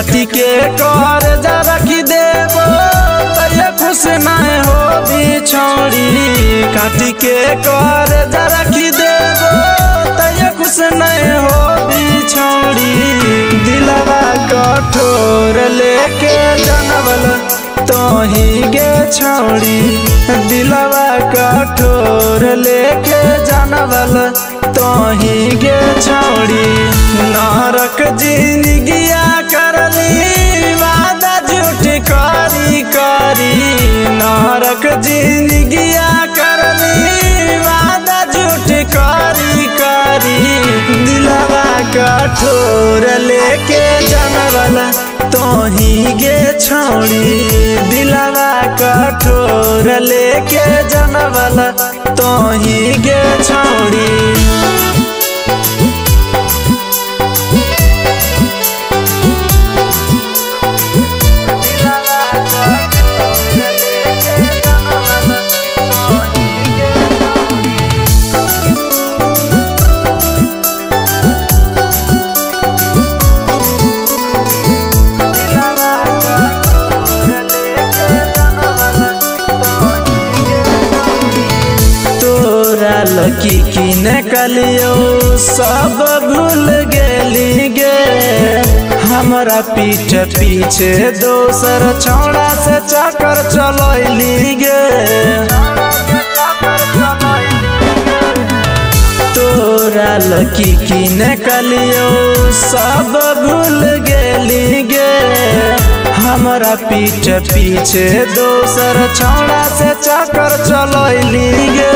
काटी के कर जा रखी देबो तैया खुश नहीं हो बिछौड़ी। काटी के कर जा रखी देबो तैया खुश नहीं हो बिछौड़ी। दिलवा कठोर लेके जनवल तोही गे छौड़ी। दिलवा कठोर लेके जनवल तोही गे छौड़ी। नरक जिंदगिया करली वादा झूठ करी करी। नरक जिंदगिया करली वादा झूठ करी करी। दिलवा कठोर लेके जनवल तोही गे छौड़ी। दिलवा कठोर लेके जनवल तोही गे छौड़ी। लकी की नकलियो सब भूल गेली गे। हमारा पीठ पीछे दोसर छौड़ा से चक्कर चलैली गे। तोरा लकी की नकलियो सब भूल गेली गे। हमारा पीठ पीछे दोसर छौड़ा से चक्कर चलैली गे।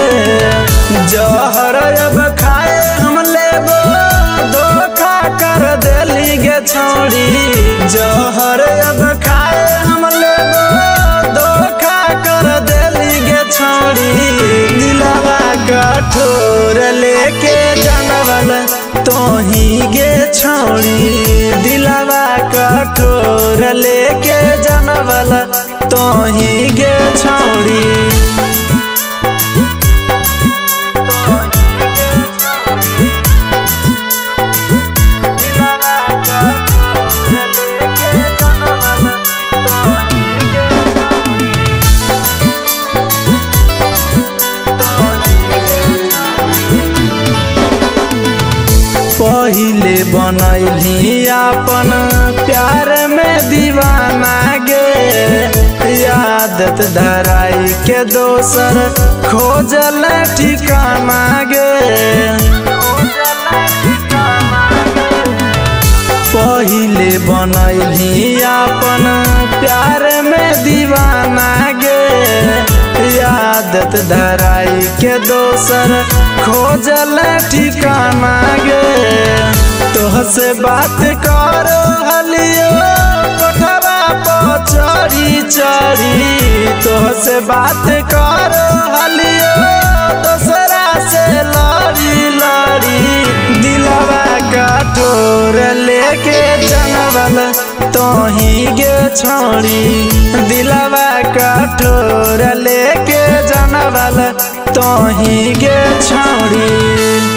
जहर अब खाए हम लेबो धोखा कर देली गे छौड़ी। जहर अब खाए हम लेबो धोखा कर देली गे छौड़ी। दिलवा कठोर लेके जनवल तोही गे छौड़ी। दिलवा कठोर लेके जनवल तोही गे छौड़ी। पहिले बनैली अपन प्यार में दीवाना गे। आदत धराई के दोसर खोजल ठिकाना गे। पहिले बनैली अपन प्यार में दीवाना गे। आदत धराई के दोसर खोजल ठिकाना गे। तोह से बात करो हलियो कोठवा पर चढ़ी चढ़ी। तोह से बात करो हलियो दोसरा से लड़ी लड़ी। दिलवा कठोर लेके जनवल तोही गे छौड़ी। दिलवा कठोर लेके जनवल तोही गे छौड़ी।